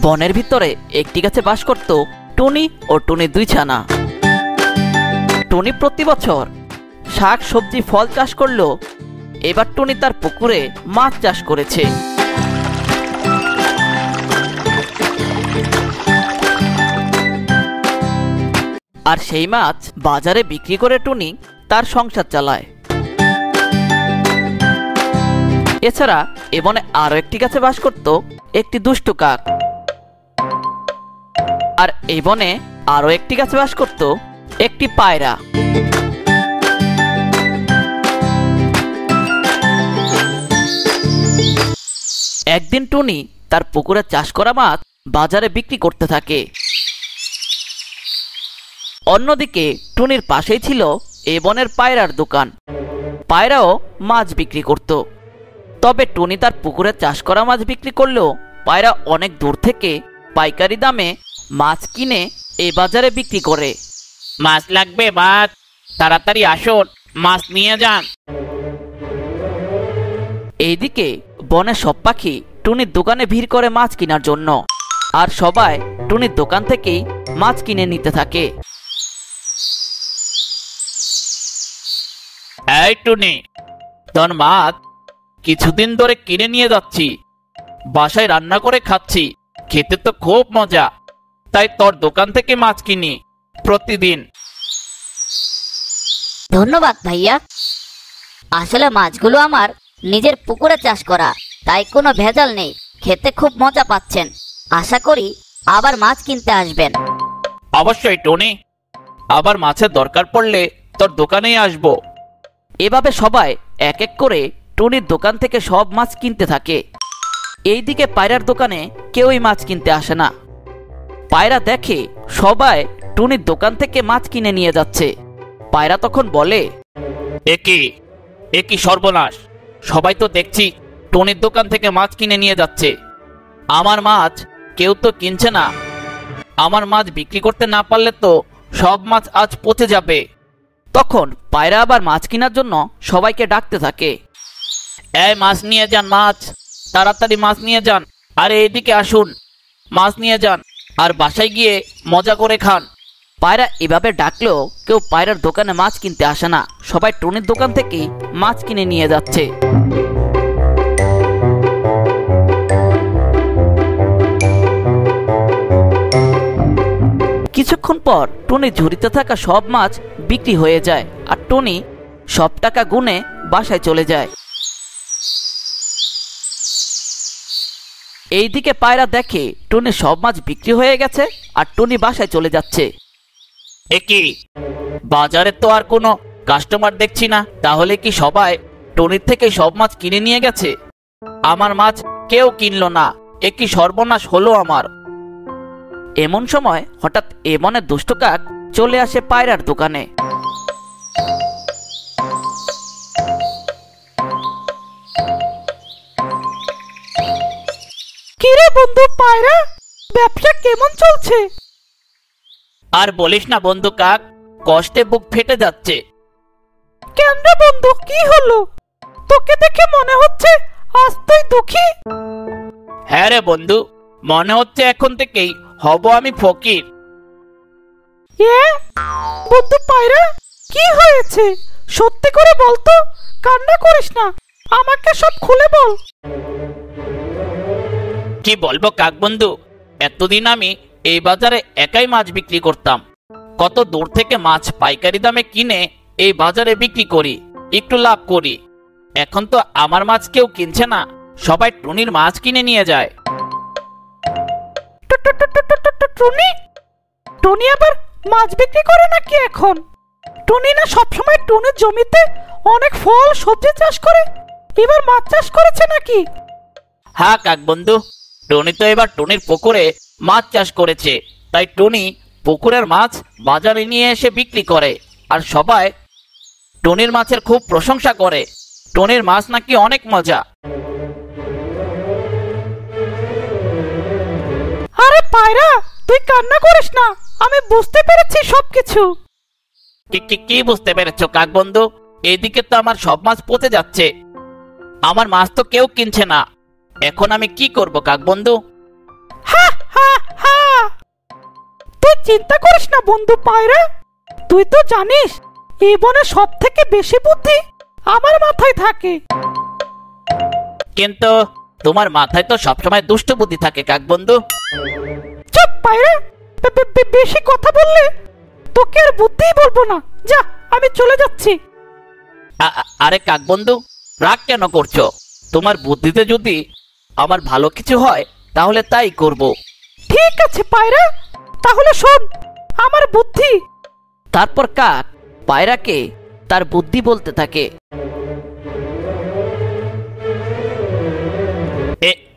বনের ভিতরে একটি গাছে বাস করত টুনি ও টুনির দুই ছানা। টুনি প্রতি বছর শাক সবজি ফল চাষ করলো, এবার টুনি তার পুকুরে মাছ চাষ করেছে। আর সেই মাছ বাজারে বিক্রি করে টুনি তার সংসার চালায়। এছাড়া এ বনে আরো একটি গাছে বাস করত একটি দুষ্টু কাক। আর এই বনে আরো একটি গাছে বাস করত একটি পায়রা। একদিন টুনি তার পুকুরে চাষ করা মাছ বাজারে বিক্রি করতে থাকে। অন্যদিকে টুনির পাশেই ছিল এ বনের পায়রার দোকান। পায়রাও মাছ বিক্রি করত। তবে টুনি তার পুকুরে চাষ করা মাছ বিক্রি করলেও পায়রা অনেক দূর থেকে পাইকারি দামে মাছ কিনে এই বাজারে বিক্রি করে। মাছ লাগবে মাছ, তাড়াতাড়ি আসুন, মাছ নিয়ে যান। এইদিকে বনের সব পাখি টুনির দোকানে ভিড় করে মাছ কেনার জন্য। আর সবাই টুনির দোকান থেকেই মাছ কিনে নিতে থাকে। এই টুনি, তোর মাছ কিছুদিন ধরে কিনে নিয়ে যাচ্ছি, বাসায় রান্না করে খাচ্ছি, খেতে তো খুব মজা, তাই তোর দোকান থেকে মাছ কিনি প্রতিদিন। ধন্যবাদ ভাইয়া। আসলে মাছগুলো আমার নিজের পুকুরে চাষ করা, তাই কোনো ভেজাল নেই, খেতে খুব মজা পাচ্ছেন। আশা করি আবার মাছ কিনতে আসবেন। অবশ্যই টুনি, আবার মাছের দরকার পড়লে তোর দোকানেই আসবো। এভাবে সবাই এক এক করে টুনির দোকান থেকে সব মাছ কিনতে থাকে। এইদিকে পায়রার দোকানে কেউই মাছ কিনতে আসে না। পায়রা দেখে সবাই টুনির দোকান থেকে মাছ কিনে নিয়ে যাচ্ছে। পায়রা তখন বলে, একই সর্বনাশ, সবাই তো দেখছি টুনির দোকান থেকে মাছ কিনে নিয়ে যাচ্ছে, আমার মাছ কেউ তো কিনছে না। আমার মাছ বিক্রি করতে না পারলে তো সব মাছ আজ পচে যাবে। তখন পায়রা আবার মাছ কেনার জন্য সবাইকে ডাকতে থাকে। এই মাছ নিয়ে যান, মাছ তাড়াতাড়ি মাছ নিয়ে যান, আরে এইদিকে আসুন, মাছ নিয়ে যান, আর বাসায় গিয়ে মজা করে খান। পায়রা এভাবে ডাকলেও কেউ পায়রার দোকানে মাছ কিনতে আসে না। সবাই টুনির দোকান থেকেই মাছ কিনে নিয়ে যাচ্ছে। কিছুক্ষণ পর টুনি ঝুড়িতে থাকা সব মাছ বিক্রি হয়ে যায়। আর টুনি সব টাকা গুনে বাসায় চলে যায়। এইদিকে পায়রা দেখে টুনি সব মাছ বিক্রি হয়ে গেছে আর টুনি বাসায় চলে যাচ্ছে। বাজারে তো আর কোনো কাস্টমার দেখছি না, তাহলে কি সবাই টুনির থেকে সব মাছ কিনে নিয়ে গেছে? আমার মাছ কেউ কিনলো না, একই সর্বনাশ হলো আমার। এমন সময় হঠাৎ এ বনের দুষ্ট কাক চলে আসে পায়রার দোকানে। কিরে বন্ধু পায়রা, ব্যবসা কেমন চলছে? আর বলিস না বন্ধু কাক, কষ্টে বুক ফেটে যাচ্ছে। কেন রে বন্ধু, কি হলো? তোকে দেখে মনে হচ্ছে আজ তুই দুঃখী। হ্যাঁ রে বন্ধু, মনে হচ্ছে এখন থেকেই হব আমি ফকির। বন্ধু পায়রা, কি হয়েছে সত্যি করে বলতো, কান্না করিস না, আমাকে সব খুলে বল। কি বলবো কাক বন্ধু, এতদিন আমি এই বাজারে একাই মাছ বিক্রি করতাম। কত দূর থেকে মাছ পাইকারি দামে কিনে এই বাজারে বিক্রি করি, একটু লাভ করি। এখন তো আমার মাছ কেউ কিনছে না, সবাই টুনির মাছ কিনে নিয়ে যায়। টুনি টুনি আবার মাছ বিক্রি করে নাকি এখন? টুনি না সবসময় টুনির জমিতে অনেক ফল সবজি চাষ করে, এবার মাছ চাষ করেছে নাকি? হ্যাঁ কাক বন্ধু, টুনি তো এবার টুনির পুকুরে মাছ চাষ করেছে, তাই টুনি পুকুরের মাছ বাজারে নিয়ে এসে বিক্রি করে। আর সবাই টুনির মাছের খুব প্রশংসা করে, টুনির মাছ নাকি অনেক মজা। আরে পায়রা, তুই কান্না করিস না, আমি বুঝতে পেরেছি সবকিছু। কি বুঝতে পেরেছো কাক বন্ধু? এইদিকে তো আমার সব মাছ পচে যাচ্ছে। আমার মাছ তো কেউ কিনছে না, এখন আমি কি করব কাকবন্ধু? হা হা হা, তুই চিন্তা করিস না বন্ধু পায়রা, তুই তো জানিস এই বনে সব থেকে বেশি বুদ্ধি আমার মাথায় থাকে। কিন্তু তোমার মাথায় তো সবসময় দুষ্ট বুদ্ধি থাকে কাকবন্ধু। চুপ পায়রা, বেশি কথা বললে তোকে আর বুদ্ধিই বলবো না, যা আমি চলে যাচ্ছি। আরে কাকবন্ধু, রাগ কেন করছো? তোমার বুদ্ধিতে যদি আমার ভালো কিছু হয় তাহলে তাই করব। ঠিক আছে পায়রা, তাহলে শোন আমার বুদ্ধি। তারপর কাক পায়রাকে তার বুদ্ধি বলতে থাকে।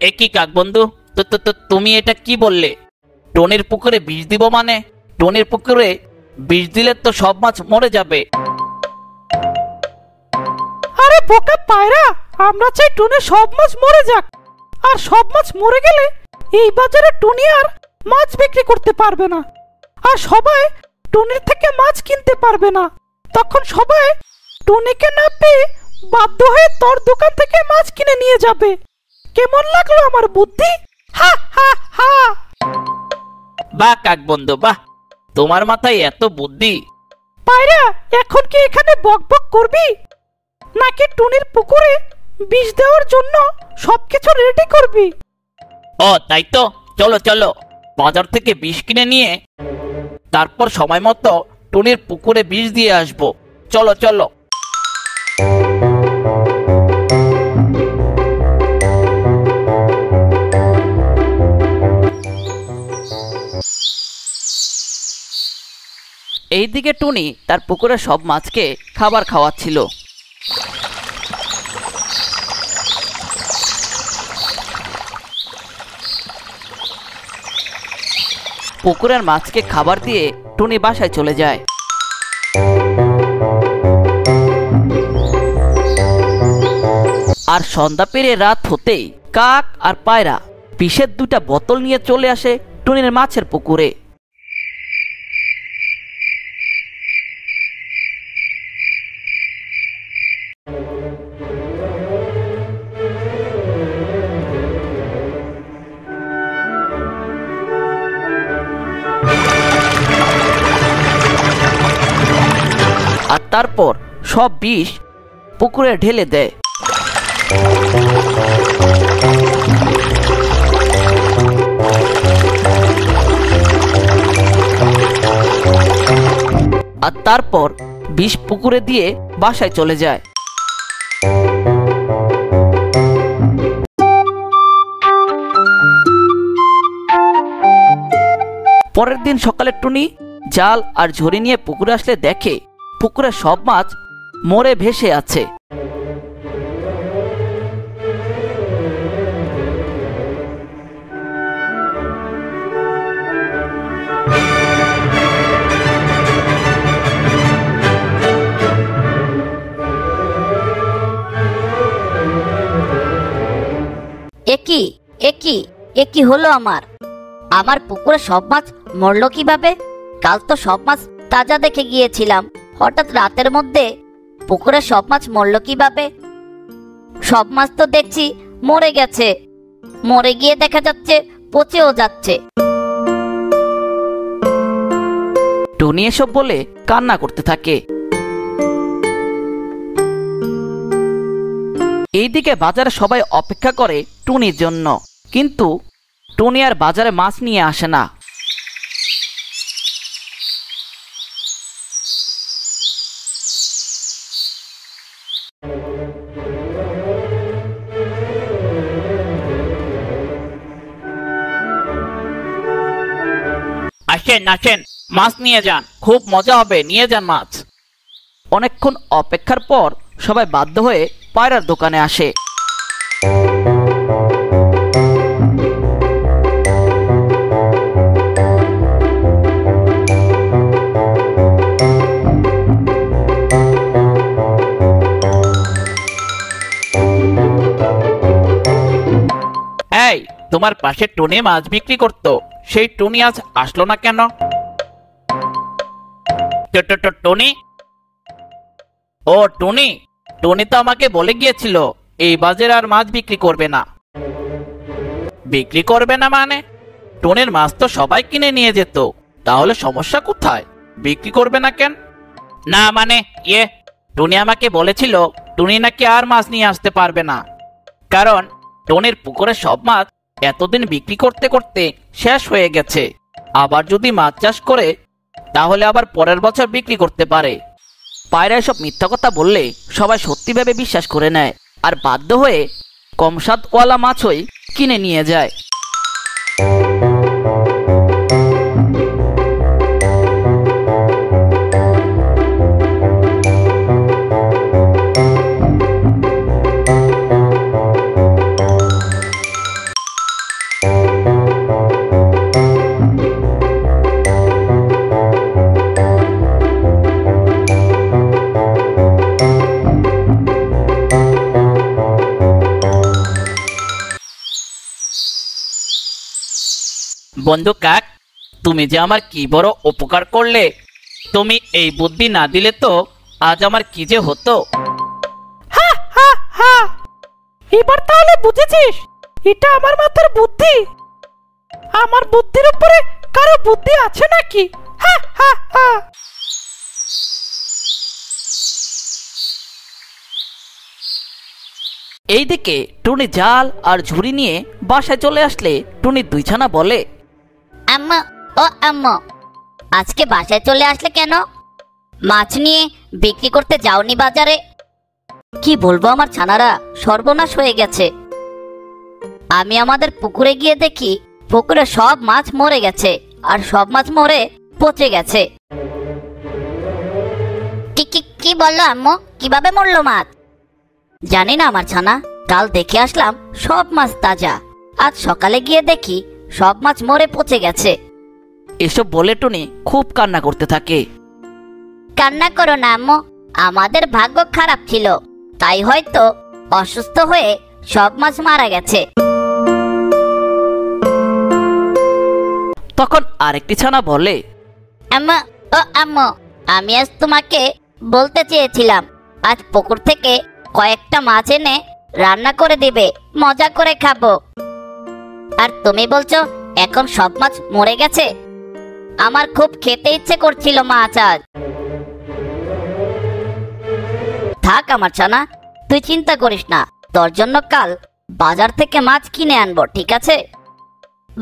এ কি কাকবন্ধু, তুমি এটা কি বললে? টনির পুকুরে বিষ দিব মানে? টনির পুকুরে বিষ দিলে তো সব মাছ মরে যাবে। আরে বোকা পায়রা, আমরা চাই টুনি সব মাছ মরে যাক, আর সব মাছ মরে গেলে এই বাজারে টুনি আর মাছ বিক্রি করতে পারবে না, আর সবাই টুনির থেকে মাছ কিনতে পারবে না। তখন সবাই টুনিকে না পেয়ে বাধ্য হয়ে তোর দোকান থেকে মাছ কিনে নিয়ে যাবে। কেমন লাগলো আমার বুদ্ধি? হা হা হা। বাহ কাকবন্ধু বাহ, তোমার মাথায় এত বুদ্ধি। পায়রা, এখন কি এখানে বক বক করবি, নাকি টুনির পুকুরে বিষ দেওয়ার জন্য সবকিছু রেডি করবি? ও তাই তো, চলো চলো, বাজার থেকে বিষ কিনে নিয়ে তারপর সময় মতো টুনির পুকুরে বিষ দিয়ে আসবো। চলো চলো। এইদিকে টুনি তার পুকুরে সব মাছকে খাবার খাওয়াচ্ছিল। পুকুরের মাছকে খাবার দিয়ে টুনি বাসায় চলে যায়। আর সন্ধ্যা পেরিয়ে রাত হতেই কাক আর পায়রা বিষের 2টা বোতল নিয়ে চলে আসে টুনির মাছের পুকুরে। আর তারপর সব বিষ পুকুরে ঢেলে দেয়। আর তারপর বিষ পুকুরে দিয়ে বাসায় চলে যায়। পরের দিন সকালে টুনি জাল আর ঝুড়ি নিয়ে পুকুরে আসলে দেখে পুকুরে সব মাছ মরে ভেসে আছে। একই একই একই হলো আমার পুকুরে সব মাছ মরলো কিভাবে? কাল তো সব মাছ তাজা দেখে গিয়েছিলাম, হঠাৎ রাতের মধ্যে পুকুরে সব মাছ মরলো কিভাবে? সব মাছ তো দেখছি মরে গেছে, মরে গিয়ে দেখা যাচ্ছে পচেও যাচ্ছে। টুনি এসব বলে কান্না করতে থাকে। এইদিকে বাজারে সবাই অপেক্ষা করে টুনির জন্য, কিন্তু টুনি আর বাজারে মাছ নিয়ে আসে না। আসেন আসেন, মাছ নিয়ে যান, খুব মজা হবে, নিয়ে যান মাছ। অনেকক্ষণ অপেক্ষার পর সবাই বাধ্য হয়ে পায়রার দোকানে আসে। এই, তোমার পাশে টুনি মাছ বিক্রি করতো, সেই টুনি আজ আসলো না কেন? টুনি? ও টুনি, টুনি তো আমাকে বলে গিয়েছিল এই বাজারে আর মাছ বিক্রি করবে না। বিক্রি করবে না মানে? টুনির মাছ তো সবাই কিনে নিয়ে যেত, তাহলে সমস্যা কোথায়? বিক্রি করবে না কেন? না মানে টুনি আমাকে বলেছিল টুনি নাকি আর মাছ নিয়ে আসতে পারবে না, কারণ টুনির পুকুরে সব মাছ এতদিন বিক্রি করতে করতে শেষ হয়ে গেছে। আবার যদি মাছ চাষ করে তাহলে আবার পরের বছর বিক্রি করতে পারে। পায়রা এসব মিথ্যা কথা বললে সবাই সত্যি ভেবে বিশ্বাস করে নেয়, আর বাধ্য হয়ে কম স্বাদওয়ালা মাছই কিনে নিয়ে যায়। বন্ধু কাক, তুমি যে আমার কি বড় উপকার করলে। তুমি এই বুদ্ধি না দিলে তো আজ আমার কি যে হতো। হা হা হা, এবার তাহলে বুঝেছিস এটা আমার মাথার বুদ্ধি? আমার বুদ্ধির উপরে কারো বুদ্ধি আছে নাকি? হা হা হা। এইদিকে টুনি জাল আর ঝুড়ি নিয়ে বাসায় চলে আসলে টুনির দুই ছানা বলে, আম্মা, ও আম্মা, আজকে বাসায় চলে আসলে কেন? মাছ নিয়ে বিক্রি করতে যাওনি বাজারে? কি বলবো আমার ছানারা, সর্বনাশ হয়ে গেছে। আমি আমাদের পুকুরে গিয়ে দেখি পুকুরে সব মাছ মরে গেছে, আর সব মাছ মরে পচে গেছে। কি বললো আম্মু? কিভাবে মরলো মাছ? জানি না আমার ছানা, কাল দেখে আসলাম সব মাছ তাজা, আজ সকালে গিয়ে দেখি সব মাছ মরে পচে গেছে। এসব বলে টুনি খুব কান্না করতে থাকে। কান্না করো না আম্মু, আমাদের ভাগ্য খারাপ ছিল, তাই হয়তো অসুস্থ হয়ে সব মাছ মারা গেছে। তখন আরেকটি ছানা বলে, আম্মা, ও আম্মু, আমি আজ তোমাকে বলতে চেয়েছিলাম আজ পুকুর থেকে কয়েকটা মাছ এনে রান্না করে দিবে, মজা করে খাবো। আর তুমি বলছো এখন সব মাছ মরে গেছে? আমার খুব খেতে ইচ্ছে করছিল মাছ আজ। থাক আমার ছানা, তুই চিন্তা করিস না, তোর জন্য কাল বাজার থেকে মাছ কিনে আনবো, ঠিক আছে?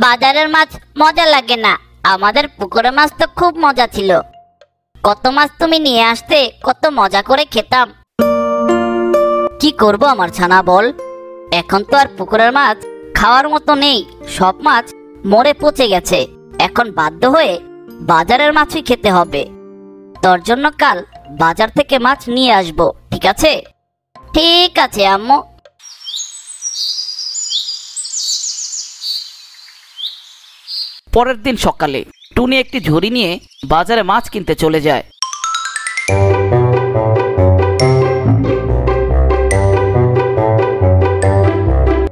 বাজারের মাছ মজা লাগে না, আমাদের পুকুরের মাছ তো খুব মজা ছিল। কত মাছ তুমি নিয়ে আসতে, কত মজা করে খেতাম। কি করব আমার ছানা বল, এখন তো আর পুকুরের মাছ খাওয়ার মতো নেই, সব মাছ মরে পচে গেছে। এখন বাধ্য হয়ে বাজারের মাছই খেতে হবে। তোর জন্য কাল বাজার থেকে মাছ নিয়ে আসবো, ঠিক আছে? ঠিক আছে আম্মু। পরের দিন সকালে টুনি একটি ঝুড়ি নিয়ে বাজারে মাছ কিনতে চলে যায়।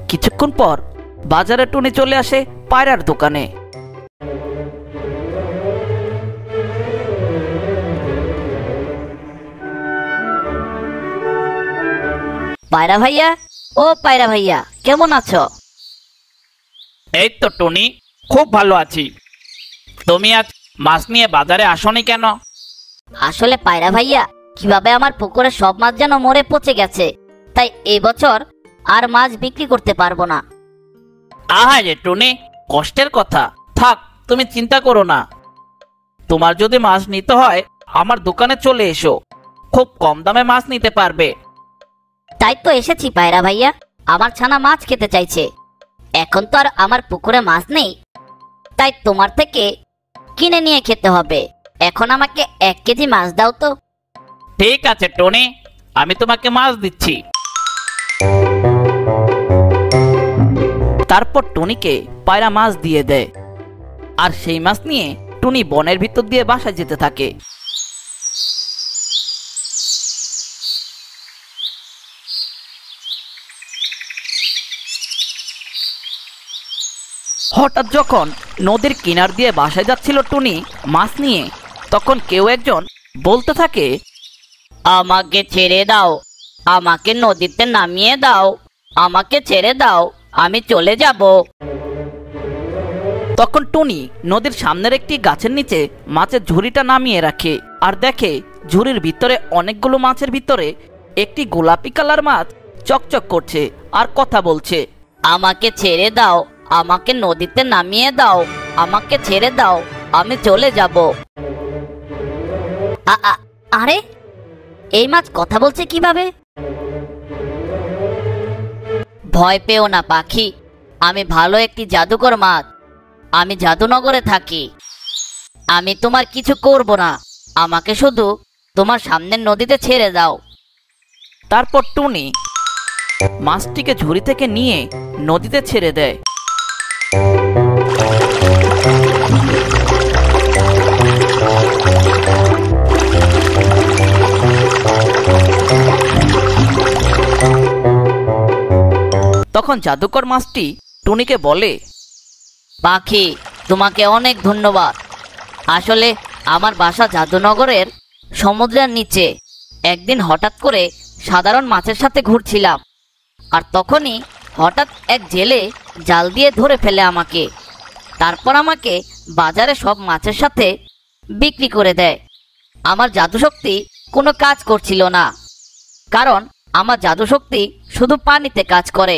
কিছুক্ষণ পর বাজারে টুনি চলে আসে পায়রার দোকানে। পায়রা ভাইয়া, ও পায়রা ভাইয়া, কেমন আছো? এই তো টুনি, খুব ভালো আছি। তুমি আজ মাছ নিয়ে বাজারে আসোনি কেন? আসলে পায়রা ভাইয়া, কিভাবে আমার পুকুরে সব মাছ যেন মরে পচে গেছে, তাই এই বছর আর মাছ বিক্রি করতে পারবো না। আহা রে টুনি, কষ্টের কথা। থাক, তুমি চিন্তা করো না। তোমার যদি মাছ নিতে হয় আমার দোকানে চলে এসো, খুব কম দামে মাছ নিতে পারবে। তাই তো এসেছি পায়রা ভাইয়া, আমার ছানা মাছ খেতে চাইছে। এখন তো আর আমার পুকুরে মাছ নেই, তাই তোমার থেকে কিনে নিয়ে খেতে হবে। এখন আমাকে 1 কেজি মাছ দাও তো। ঠিক আছে টনি, আমি তোমাকে মাছ দিচ্ছি। তারপর টুনিকে পায়রা মাছ দিয়ে দেয়, আর সেই মাছ নিয়ে টুনি বনের ভিতর দিয়ে বাসায় যেতে থাকে। হঠাৎ যখন নদীর কিনার দিয়ে বাসায় যাচ্ছিল টুনি মাছ নিয়ে, তখন কেউ একজন বলতে থাকে, আমাকে ছেড়ে দাও, আমাকে নদীতে নামিয়ে দাও, আমাকে ছেড়ে দাও, আমি চলে যাব। তখন টুনি নদীর সামনের একটি গাছের নিচে মাছের ঝুড়িটা নামিয়ে রাখে আর দেখে ঝুড়ির ভিতরে অনেকগুলো মাছের ভিতরে একটি গোলাপি কালার মাছ চকচক করছে আর কথা বলছে। আমাকে ছেড়ে দাও, আমাকে নদীতে নামিয়ে দাও, আমাকে ছেড়ে দাও, আমি চলে যাব। আরে এই মাছ কথা বলছে কিভাবে? ভয় পেও না পাখি, আমি ভালো একটি জাদুকর মাছ। আমি জাদুনগরে থাকি। আমি তোমার কিছু করব না, আমাকে শুধু তোমার সামনের নদীতে ছেড়ে দাও। তারপর টুনি মাছটিকে ঝুড়ি থেকে নিয়ে নদীতে ছেড়ে দেয়। তখন জাদুকর মাছটি টুনিকে বলে, পাখি, তোমাকে অনেক ধন্যবাদ। আসলে আমার বাসা জাদুনগরের সমুদ্রের নিচে। একদিন হঠাৎ করে সাধারণ মাছের সাথে ঘুরছিলাম, আর তখনই হঠাৎ এক জেলে জাল দিয়ে ধরে ফেলে আমাকে। তারপর আমাকে বাজারে সব মাছের সাথে বিক্রি করে দেয়। আমার জাদুশক্তি কোনো কাজ করছিল না, কারণ আমার জাদুশক্তি শুধু পানিতে কাজ করে।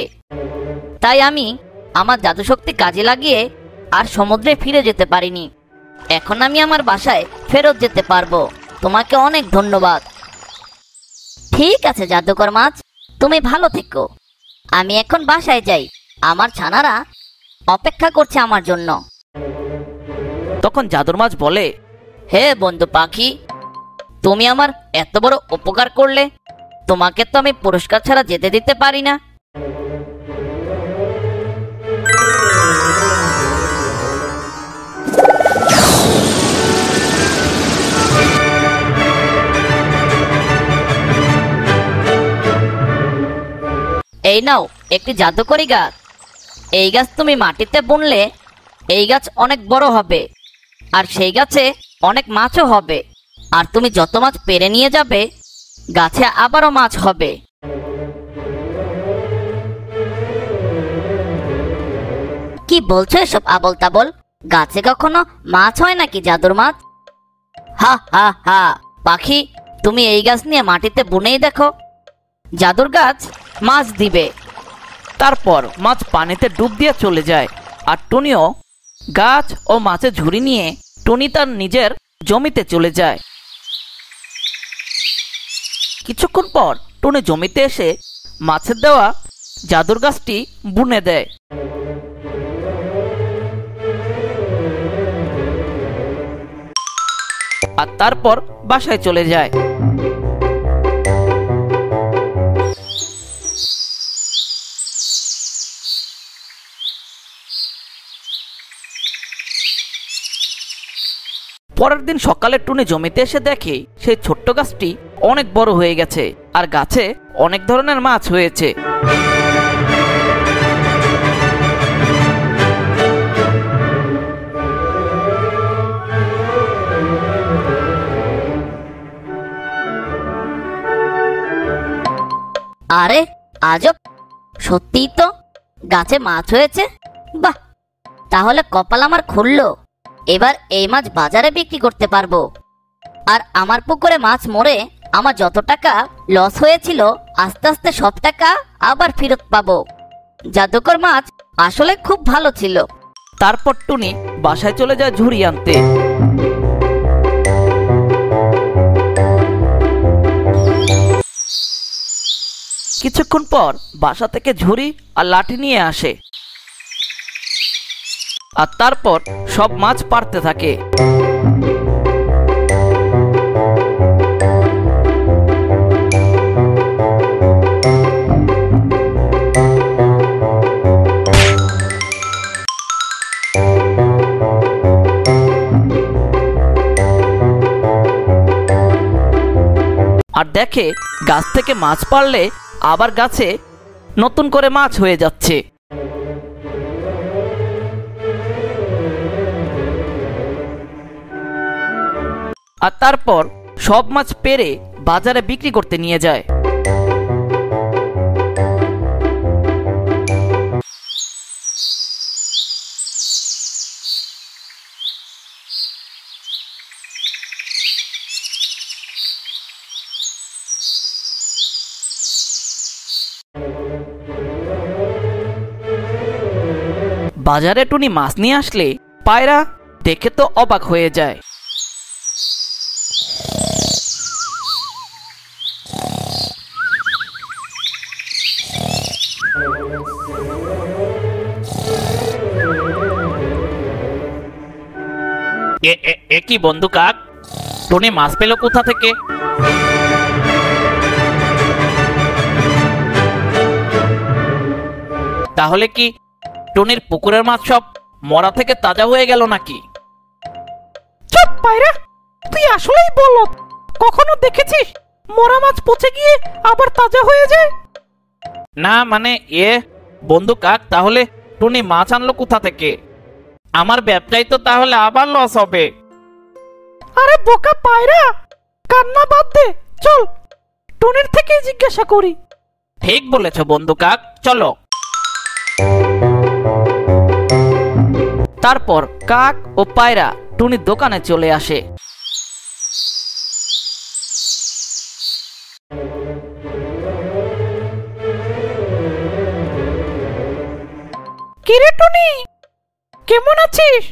তাই আমি আমার জাদুশক্তি কাজে লাগিয়ে আর সমুদ্রে ফিরে যেতে পারিনি। এখন আমি আমার বাসায় ফেরত যেতে পারবো। তোমাকে অনেক ধন্যবাদ। ঠিক আছে জাদুকর মাছ, তুমি ভালো থেকো। আমি এখন বাসায় যাই, আমার ছানারা অপেক্ষা করছে আমার জন্য। তখন জাদুর মাছ বলে, হে বন্ধু পাখি, তুমি আমার এত বড় উপকার করলে, তোমাকে তো আমি পুরস্কার ছাড়া যেতে দিতে পারি না। এই নাও একটি জাদুকরি গাছ। এই গাছ তুমি মাটিতে বুনলে এই গাছ অনেক বড় হবে, আর সেই গাছে অনেক মাছও হবে। আর তুমি যত মাছ পেরে নিয়ে যাবে, গাছে আবারও মাছ হবে। কি বলছো এসব আবল তাবল? গাছে কখনো মাছ হয় নাকি জাদুর মাছ? হা হা হা পাখি, তুমি এই গাছ নিয়ে মাটিতে বুনেই দেখো, জাদুর গাছ মাছ দিবে। তারপর মাছ পানিতে ডুব দিয়ে চলে যায়, আর টুনিও গাছ ও মাছের ঝুড়ি নিয়ে টুনি তার নিজের জমিতে চলে যায়। কিছুক্ষণ পর টুনি জমিতে এসে মাছের দেওয়া জাদুর গাছটি বুনে দেয়। আর তারপর বাসায় চলে যায়। পরের দিন সকালে টুনি জমিতে এসে দেখে সেই ছোট্ট গাছটি অনেক বড় হয়ে গেছে আর গাছে অনেক ধরনের মাছ হয়েছে। আরে আজব, সত্যিই তো গাছে মাছ হয়েছে। বাহ, তাহলে কপাল আমার খুললো। এবার এই মাছ বাজারে বিক্রি করতে পারবো, আর আমার পুকুরে মাছ মরে আমার যত টাকা লস হয়েছিল আস্তে আস্তে সব টাকা আবার ফেরত পাবো। জাদুকর মাছ আসলে খুব ভালো ছিল। তারপর টুনি বাসায় চলে যায় ঝুড়ি আনতে। কিছুক্ষণ পর বাসা থেকে ঝুড়ি আর লাঠি নিয়ে আসে, আর তারপর সব মাছ পারতে থাকে। আর দেখে গাছ থেকে মাছ পারলে আবার গাছে নতুন করে মাছ হয়ে যাচ্ছে। আর তারপর সব মাছ পেরে বাজারে বিক্রি করতে নিয়ে যায়। বাজারে টুনি মাছ নিয়ে আসলে পায়রা দেখে তো অবাক হয়ে যায়। এ কি বন্ধু কাক, টুনি মাছ পেল কোথা থেকে? তাহলে কি টুনির পুকুরের মাছ সব মরা থেকে তাজা হয়ে গেল নাকি? চুপ পায়রা, তুই আসলেই বলদ। কখনো দেখেছিস মরা মাছ পচে গিয়ে আবার তাজা হয়ে যায়? না মানে বন্ধু কাক, তাহলে টুনি মাছ আনলো কোথা থেকে? আমার ব্যবসায় তো তাহলে আবার লস হবে। আরে বোকা পায়রা, কান্না বাদ দে, চল টুনির থেকেই জিজ্ঞাসা করি। ঠিক বলেছ বন্ধু কাক, চলো। তারপর কাক ও পায়রা টুনির দোকানে চলে আসে। কিরে টুনি, কেমন আছিস?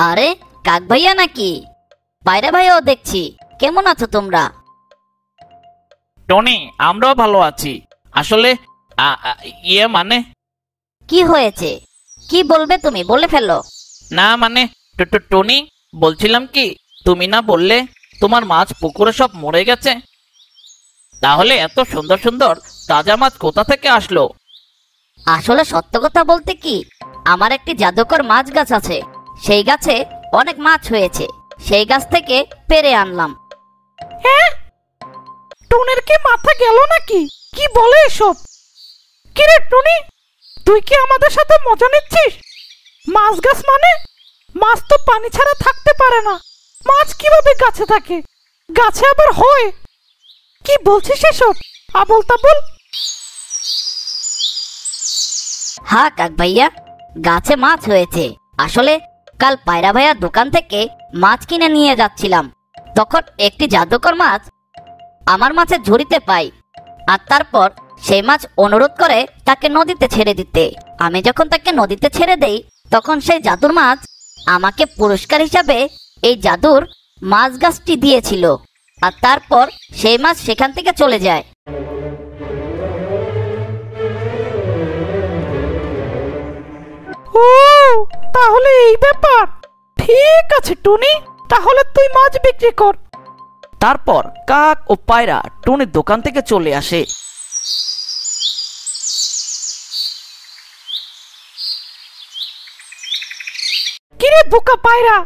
আরে কাক ভাইয়া নাকি? পায়রা ভাইয়াও দেখছি। কেমন আছো তোমরা? টনি, আমরাও ভালো আছি। আসলে মানে কি হয়েছে? কি বলবে তুমি, বলে ফেলো। না মানে টনি, বলছিলাম কি, তুমি না বললে তোমার মাছ পুকুরে সব মরে গেছে? তাহলে এত সুন্দর সুন্দর তাজা মাছ কোথা থেকে আসলো? আসলে সত্য কথা বলতে কি, আমার একটি জাদুকর মাছ গাছ আছে। সেই গাছে অনেক মাছ হয়েছে, সেই গাছ থেকে পেরে আনলাম। হ্যাঁ, টুনির কি মাথা গেল নাকি? কি বলে এসব? কিরে টুনি, তুই কি আমাদের সাথে মজা নিচ্ছিস? মাছ গাছ মানে? মাছ তো পানি ছাড়া থাকতে পারে না। মাছ কিভাবে গাছে থাকে? গাছে আবার হয়? কি বলছিস এসব আবল তাবল? হ্যাঁ কাক ভাইয়া, গাছে মাছ হয়েছে। আসলে কাল পায়রা ভাইয়ার দোকান থেকে মাছ কিনে নিয়ে যাচ্ছিলাম, তখন একটি জাদুকর মাছ আমার মাছের ঝুড়িতে পাই। আর তারপর সেই মাছ অনুরোধ করে তাকে নদীতে ছেড়ে দিতে। আমি যখন তাকে নদীতে ছেড়ে দেই, তখন সেই জাদুর মাছ আমাকে পুরস্কার হিসাবে এই জাদুর মাছ গাছটি দিয়েছিল। আর তারপর সেই মাছ সেখান থেকে চলে যায়। ও, তাহলে এই ব্যাপার। ঠিক আছে টুনি, তাহলে তুই মাছ বিক্রি কর। তারপর কাক ও পায়রা টুনির দোকান থেকে চলে আসে। কিরে বোকা পায়রা,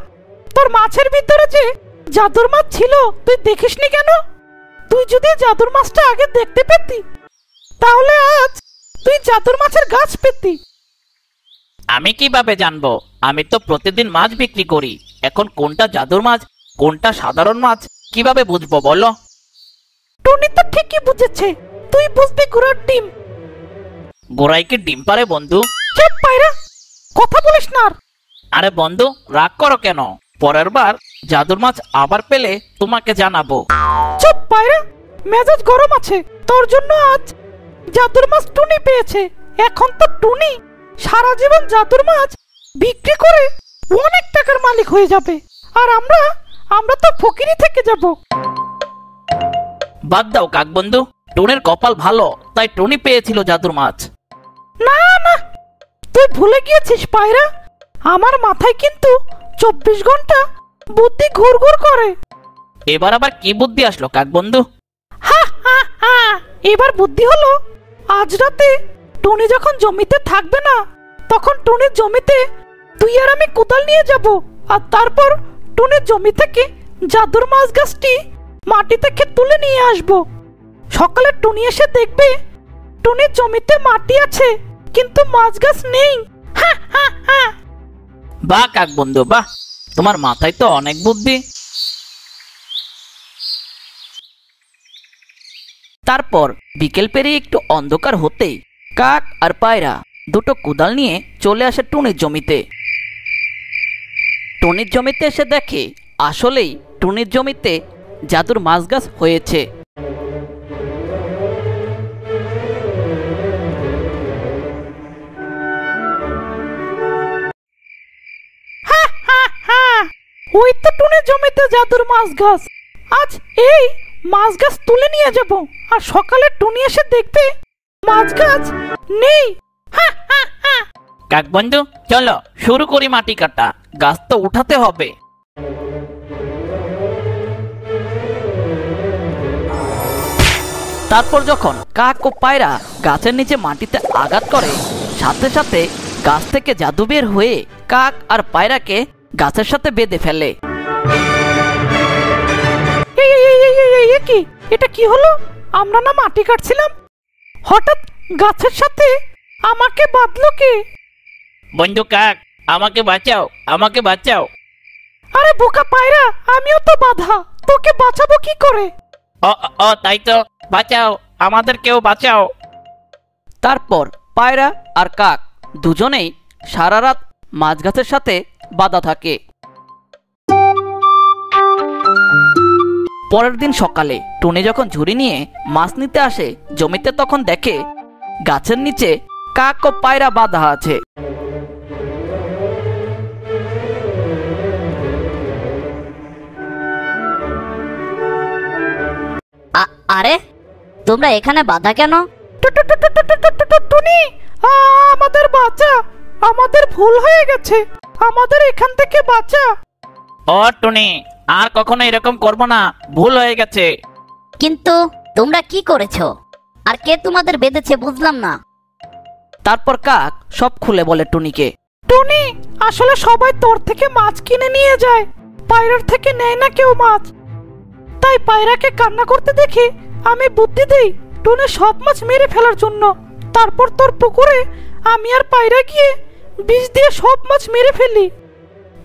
তোর মাছের ভিতরে যে জাদুর মাছ ছিল তুই দেখিসনি কেন? তুই যদি জাদুর মাছটা আগে দেখতে পেতি, তাহলে আজ তুই জাদুর মাছের গাছ পেতি। আমি কিভাবে জানবো? আমি তো প্রতিদিন মাছ বিক্রি করি। এখন কোনটা জাদুর মাছ, কোনটা সাধারণ মাছ কিভাবে বুঝবো বলো? টুনি তো ঠিকই বুঝেছে, তুই বুঝবি ঘোড়ার ডিম। গোড়াই কি ডিম পারে বন্ধু? চুপ পায়রা, কথা বলিস না আর। আরে বন্ধু, রাগ করো কেন? পরের বার জাদুর মাছ আবার পেলে তোমাকে জানাবো। চুপ পায়রা, মেজাজ গরম আছে। তোর জন্য আজ জাদুর মাছ টুনি পেয়েছে। এখন তো টুনি সারা জীবন জাদুর মাছ বিক্রি করে অনেক টাকার মালিক হয়ে যাবে, আর আমরা তো ফকিরি থেকে যাব। বাদ দাও কাক বন্ধু, টুনির কপাল ভালো, তাই টুনি পেয়েছিল জাদুর মাছ। না না, তুই ভুলে গিয়েছিস পায়রা, আমার মাথায় কিন্তু 24 ঘন্টা বুদ্ধি ঘুরঘুর করে। এবার আবার কি বুদ্ধি আসলো কাক বন্ধু? হা হা হা, এবার বুদ্ধি হলো, আজ রাতে টুনি যখন জমিতে থাকবে না, তখন টুনির জমিতে তুই আর আমি কোদাল নিয়ে যাব। আর তারপর টুনির জমি থেকে জাদুর মাছ গাছটি মাটি থেকে তুলে নিয়ে আসব। সকালে টুনি এসে দেখবে টুনির জমিতে মাটি আছে, কিন্তু মাছ গাছ নেই। হা হা হা। বাহ কাক বন্ধু বাহ, তোমার মাথায় তো অনেক বুদ্ধি। তারপর বিকেল পেরিয়ে একটু অন্ধকার হতেই কাক আর পায়রা দুটো কোদাল নিয়ে চলে আসে টুনির জমিতে। টুনির জমিতে এসে দেখে আসলেই টুনির জমিতে জাদুর মাছ গাছ হয়েছে। ওই তো টুনির জমিতে জাদুর মাছ গাছ। আজ এই মাছ গাছ তুলে নিয়ে যাব, আর সকালে টুনি এসে দেখবে মাছ গাছ নেই। কাকবন্ধু চলো শুরু করি মাটি কাটা, গাছ তো উঠাতে হবে। তারপর যখন কাক ও পায়রা গাছের নিচে মাটিতে আঘাত করে, সাথে সাথে গাছ থেকে জাদু বের হয়ে কাক আর পায়রাকে গাছের সাথে বেঁধে ফেলে। কি এটা কি হলো? আমরা না মাটি কাটছিলাম, হঠাৎ গাছের সাথে আমাকে বাঁধলো কে? বন্ধু কাক, আমাকে বাঁচাও, আমাকে বাঁচাও। আরে বোকা পায়রা, আমিও তো বাঁধা, তোকে বাঁচাবো কি করে? ও ও তাই তো, বাঁচাও, আমাদের কেউ বাঁচাও। তারপর পায়রা আর কাক দুজনেই সারা রাত মাছ গাছের সাথে বাঁধা থাকে। পরের দিন সকালে টুনি যখন ঝুড়ি নিয়ে মাছ নিতে আসে জমিতে, তখন দেখে গাছের নিচে কাক ও পায়রা বাঁধা আছে। আরে তোমরা এখানে বাধা কেন? টুনি, আমাদের বাঁচা, আমাদের ভুল হয়ে গেছে, আমাদের এখান থেকে বাঁচা। ও টুনি, আর কখনো এরকম করবো না, ভুল হয়ে গেছে। কিন্তু তোমরা কি করেছো, আর কে তোমাদের বেঁধেছে বুঝলাম না। তারপর কাক সব খুলে বলে টুনিকে। টুনি, আসলে সবাই তোর থেকে মাছ কিনে নিয়ে যায়, পায়রার থেকে নেয় না কেউ মাছ। তাই পায়রাকে কান্না করতে দেখে আমি বুদ্ধি দেই টুনি সব মাছ মেরে ফেলার জন্য। তারপর তোর পুকুরে আমি আর পায়রা গিয়ে বিষ দিয়ে সব মাছ মেরে ফেলি।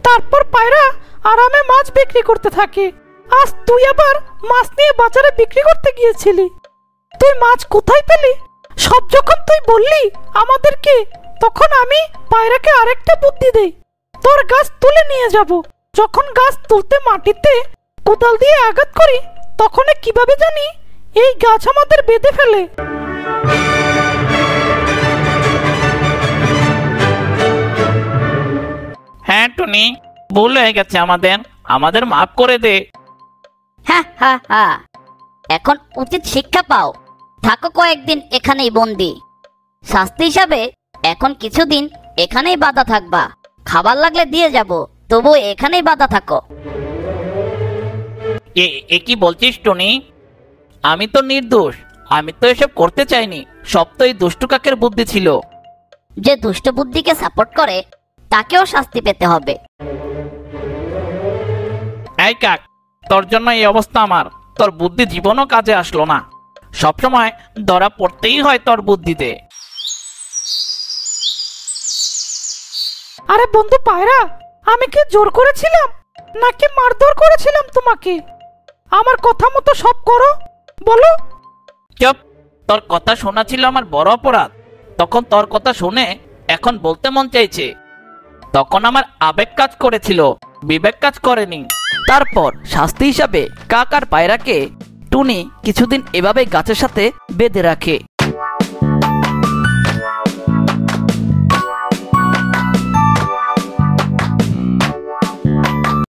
তারপর পায়রা আরামে মাছ বিক্রি করতে থাকে। আজ তুই আবার মাছ নিয়ে বাজারে বিক্রি করতে গিয়েছিলি, তুই মাছ কোথায় পেলি? সব যখন তুই বললি আমাদেরকে, তখন আমি পায়রাকে আরেকটা বুদ্ধি দেই, তোর গাছ তুলে নিয়ে যাব। যখন গাছ তুলতে মাটিতে কোদাল দিয়ে আঘাত করি, তখন কিভাবে জানি এই গাছ আমাদের বেঁধে ফেলে। হ্যাঁ টুনি, ভুল হয়ে গেছে আমাদের, আমাদের মাফ করে দে। হ্যাঁ, এখন উচিত শিক্ষা পাও, থাকো কয়েকদিন এখানেই বন্দি। শাস্তি হিসাবে এখন কিছুদিন এখানেই বাঁধা থাকবা, খাবার লাগলে দিয়ে যাব, তবু এখানেই বাঁধা থাকো। এ কি বলছিস টুনি? আমি তো নির্দোষ, আমি তো এসব করতে চাইনি, সব তো এই দুষ্টু কাকের বুদ্ধি ছিল। যে দুষ্ট বুদ্ধিকে সাপোর্ট করে তাকেও শাস্তি পেতে হবে। এই কাক, তোর জন্য এই অবস্থা আমার, তোর বুদ্ধি জীবনও কাজে আসলো না, সবসময় ধরা পড়তেই হয় তোর বুদ্ধিতে। আরে বন্ধু পায়রা, আমি কি জোর করেছিলাম নাকি মারধর করেছিলাম তোমাকে? আমার কথা মতো সব করো, বলো। চুপ, তোর কথা শোনা ছিল আমার বড় অপরাধ। তখন তোর কথা শুনে এখন বলতে মন চাইছে, তখন আমার আবেগ কাজ করেছিল, বিবেক কাজ করেনি। তারপর শাস্তি হিসাবে কাক আর পায়রাকে টুনি কিছুদিন এভাবে গাছের সাথে বেঁধে রাখে।